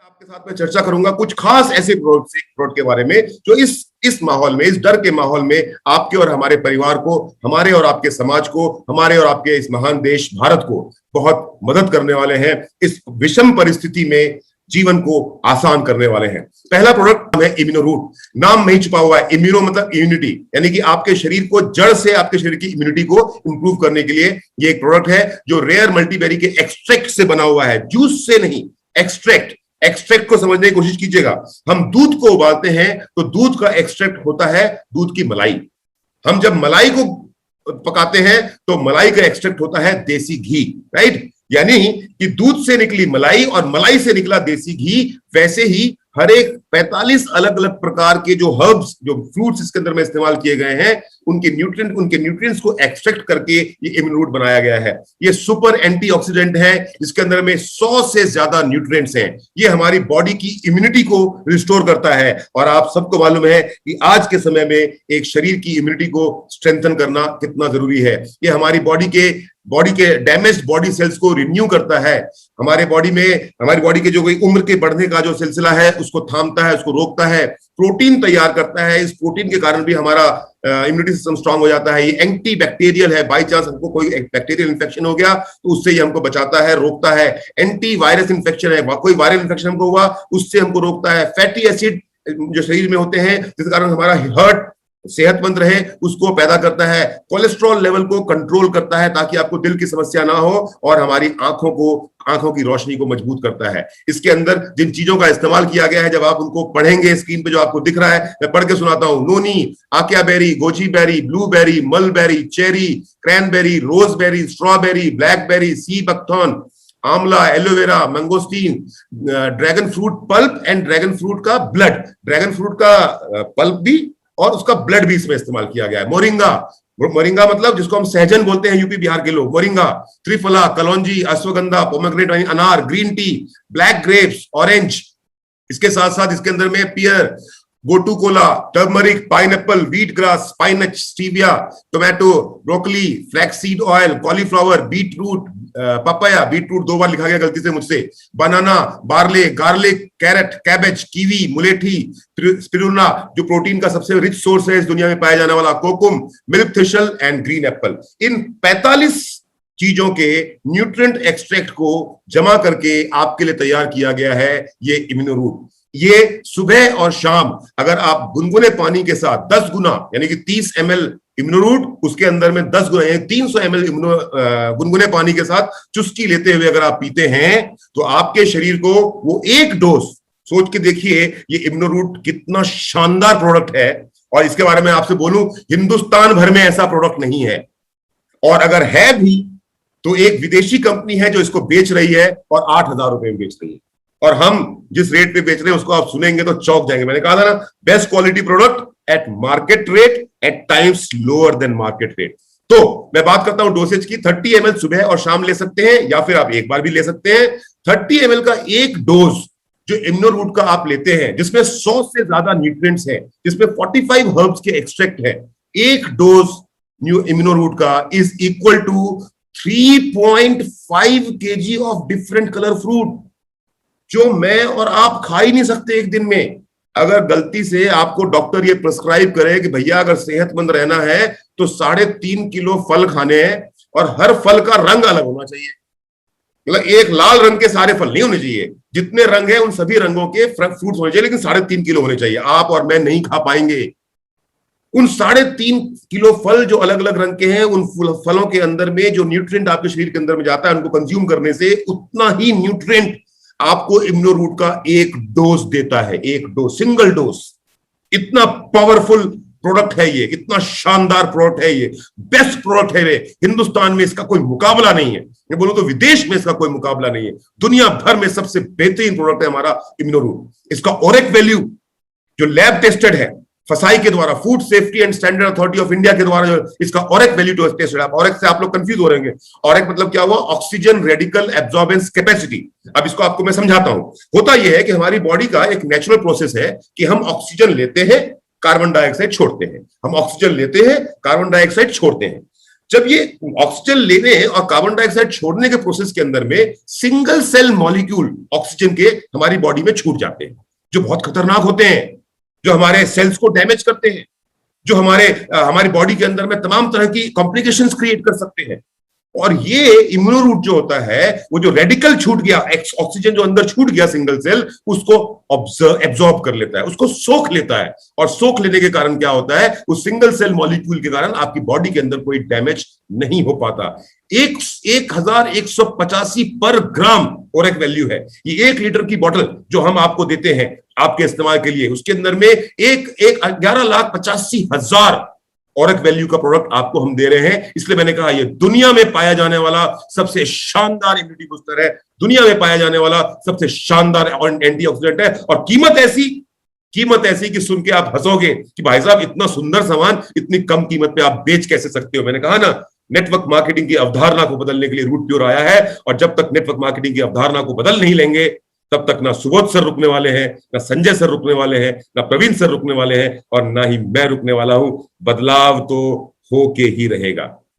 आपके साथ में चर्चा करूंगा कुछ खास ऐसे प्रोडक्ट के बारे में जो इस माहौल में, इस डर के माहौल में आपके और हमारे परिवार को, हमारे और आपके समाज को, हमारे और आपके इस महान देश भारत को बहुत मदद करने वाले हैं। इस विषम परिस्थिति में जीवन को आसान करने वाले हैं। पहला प्रोडक्ट है इम्यूनोरूट। नाम में ही छुपा हुआ है, इम्यूनो मतलब इम्यूनिटी, यानी कि आपके शरीर को जड़ से आपके शरीर की इम्यूनिटी को इंप्रूव करने के लिए ये एक प्रोडक्ट है जो रेयर मल्टीबेरी के एक्सट्रैक्ट से बना हुआ है, जूस से नहीं। एक्सट्रैक्ट को समझने की कोशिश कीजिएगा। हम दूध को उबालते हैं तो दूध का एक्सट्रैक्ट होता है दूध की मलाई। हम जब मलाई को पकाते हैं तो मलाई का एक्सट्रैक्ट होता है देसी घी, राइट। यानी कि दूध से निकली मलाई और मलाई से निकला देसी घी। वैसे ही हर एक 45 अलग अलग प्रकार के जो हर्ब्स, जो फ्रूट्स इसके अंदर में इस्तेमाल किए गए हैं, उनके न्यूट्रिएंट्स को एक्सट्रैक्ट करके ये इम्यूनोरूट बनाया गया है। ये सुपर एंटीऑक्सीडेंट है, जिसके अंदर में 100 से ज्यादा न्यूट्रिएंट्स हैं। ये हमारी बॉडी की इम्यूनिटी को रिस्टोर करता है। और आप सबको मालूम है कि आज के समय में एक शरीर की इम्यूनिटी को स्ट्रेंथन करना कितना जरूरी है। ये हमारी बॉडी के डैमेज्ड बॉडी सेल्स को रिन्यू करता है। हमारी बॉडी के जो कोई उम्र के बढ़ने का जो सिलसिला है उसको थामता है, उसको रोकता है। प्रोटीन तैयार करता है, इस प्रोटीन के कारण भी हमारा इम्यूनिटी सिस्टम स्ट्रांग हो जाता है। ये एंटी बैक्टीरियल है, बाई चांस हमको कोई बैक्टीरियल इन्फेक्शन हो गया तो उससे ये हमको बचाता है, रोकता है। एंटी वायरस इन्फेक्शन है, कोई वायरल इन्फेक्शन हमको हुआ उससे हमको रोकता है। फैटी एसिड जो शरीर में होते हैं जिसके कारण हमारा हार्ट सेहतमंद रहे, उसको पैदा करता है। कोलेस्ट्रॉल लेवल को कंट्रोल करता है ताकि आपको दिल की समस्या ना हो, और हमारी आंखों की रोशनी को मजबूत करता है। इसके अंदर जिन चीजों का इस्तेमाल किया गया है, जब आप उनको पढ़ेंगे, स्क्रीन पे जो आपको दिख रहा है मैं पढ़ के सुनाता हूं। Noni, acai berry, goji berry, blueberry, mulberry, cherry, cranberry, raspberry, strawberry, blackberry, sea buckthorn, आंवला, aloe vera, mangosteen, dragon fruit pulp and dragon fruit का ब्लड। ड्रैगन फ्रूट का पल्प भी और उसका ब्लड भी इसमें इस्तेमाल किया गया है। मोरिंगा मतलब जिसको हम सहजन बोलते हैं यूपी बिहार के लोग, मोरिंगा, त्रिफला, कलौंजी, अश्वगंधा, पोमेग्रेनेट, अनार, green tea, black grapes, orange. इसके साथ साथ इसके अंदर में pear, gotu kola, turmeric, pineapple, wheat grass, spinach, stevia, tomato, broccoli, flaxseed oil, cauliflower, beetroot, papaya, beetroot 2 बार लिखा गया गलती से मुझसे, banana, barley, garlic, carrot, cabbage, kiwi, mulethi, spirulina जो प्रोटीन का सबसे रिच सोर्स है इस दुनिया में पाया जाने वाला, kokum, milk thistle and green apple. इन 45 चीजों के न्यूट्रिएंट एक्सट्रैक्ट को जमा करके आपके लिए तैयार किया गया है ये इम्यूनोरूट। ये सुबह और शाम अगर आप गुनगुने पानी के साथ 10 गुना यानी कि 30 ml इम्यूनोरूट, उसके अंदर में 10 गुना यानी 300 ml गुनगुने पानी के साथ चुस्की लेते हुए अगर आप पीते हैं तो आपके शरीर को वो एक डोज, सोच के देखिए ये इम्यूनोरूट कितना शानदार प्रोडक्ट है। और इसके बारे में आपसे बोलूं, हिंदुस्तान भर में ऐसा प्रोडक्ट नहीं है, और अगर है भी तो एक विदेशी कंपनी है जो इसको बेच रही है और 8,000 रुपए में बेच रही है। और हम जिस रेट पे बेच रहे हैं उसको आप सुनेंगे तो चौंक जाएंगे। मैंने कहा था ना, best quality product at market rate, at times lower than market rate. तो मैं बात करता हूं डोसेज की। 30 ml सुबह और शाम ले सकते हैं, या फिर आप एक बार भी ले सकते हैं। 30 ml का एक डोज जो इम्यूनोरूट का आप लेते हैं, जिसमें 100 से ज्यादा न्यूट्रिएंट्स हैं, जिसमें 45 हर्ब्स के एक्सट्रैक्ट है, एक डोज इम्यूनोरूट का is equal to 3.5 kg of different colour fruit, जो मैं और आप खा ही नहीं सकते एक दिन में। अगर गलती से आपको डॉक्टर ये प्रिस्क्राइब करे कि भैया अगर सेहतमंद रहना है तो 3.5 किलो फल खाने हैं और हर फल का रंग अलग होना चाहिए, मतलब एक लाल रंग के सारे फल नहीं होने चाहिए, जितने रंग हैं उन सभी रंगों के फ्रूट्स होने चाहिए, लेकिन 3.5 किलो होने चाहिए। आप और मैं नहीं खा पाएंगे उन 3.5 किलो फल जो अलग अलग रंग के हैं। उन फलों के अंदर में जो न्यूट्रिएंट आपके शरीर के अंदर में जाता है, उनको कंज्यूम करने से उतना ही न्यूट्रिएंट आपको इम्यूनोरूट का एक डोज देता है, एक डोज, सिंगल डोज। इतना पावरफुल प्रोडक्ट है ये, इतना शानदार प्रोडक्ट है ये, बेस्ट प्रोडक्ट है ये। हिंदुस्तान में इसका कोई मुकाबला नहीं है, मैं बोलूं तो विदेश में इसका कोई मुकाबला नहीं है। दुनिया भर में सबसे बेहतरीन प्रोडक्ट है हमारा इम्यूनोरूट। इसका ओरेक वैल्यू जो लैब टेस्टेड है फसाई के द्वारा, food safety and standard authority of India के द्वारा जो इसका ओरेक वैल्यू टेस्टेड है। ओरेक से आप लोग कंफ्यूज हो रहेंगे, ओरेक मतलब क्या हुआ? Oxygen radical absorbance capacity. अब इसको आपको मैं समझाता हूं। होता यह है कि हमारी बॉडी का एक नेचुरल प्रोसेस है कि हम ऑक्सीजन लेते हैं, कार्बन डाइऑक्साइड छोड़ते हैं, हम ऑक्सीजन लेते हैं, कार्बन डाइऑक्साइड छोड़ते हैं। जब ये ऑक्सीजन लेने और कार्बन डाइऑक्साइड छोड़ने के प्रोसेस के अंदर में सिंगल सेल मॉलिक्यूल ऑक्सीजन के हमारी बॉडी में छूट जाते हैं, जो बहुत खतरनाक होते हैं, जो हमारे सेल्स को डैमेज करते हैं, जो हमारी बॉडी के अंदर में तमाम तरह की कॉम्प्लिकेशंस क्रिएट कर सकते हैं। और ये इम्यूनो रूट जो होता है, वो जो रेडिकल छूट गया, ऑक्सीजन जो अंदर छूट गया सिंगल सेल, उसको एब्जॉर्ब कर लेता है, उसको सोख लेता है। और सोख लेने के कारण क्या होता है, उस सिंगल सेल मॉलिक्यूल के कारण आपकी बॉडी के अंदर कोई डैमेज नहीं हो पाता। 1185 पर ग्राम ओरेक वैल्यू है। ये 1 लीटर की बोतल जो हम आपको देते हैं आपके इस्तेमाल के लिए, उसके अंदर में 11,85,000 औरक वैल्यू का प्रोडक्ट आपको हम दे रहे हैं। इसलिए मैंने कहा, ये दुनिया में पाया जाने वाला सबसे शानदार इम्यूनिटी बूस्टर है, दुनिया में पाया जाने वाला सबसे शानदार एंटीऑक्सीडेंट है। और कीमत ऐसी कि सुन के आप हंसोगे कि भाई साहब, इतना सुंदर सामान इतनी कम कीमत पे आप बेच कैसे सकते हो। मैंने कहा ना, नेटवर्क मार्केटिंग की अवधारणा को बदलने के लिए रूट प्योर आया है। और जब तक नेटवर्क मार्केटिंग की अवधारणा को बदल नहीं लेंगे, तब तक ना सुबोध सर रुकने वाले हैं, ना संजय सर रुकने वाले हैं, ना प्रवीण सर रुकने वाले हैं, और ना ही मैं रुकने वाला हूं। बदलाव तो हो के ही रहेगा।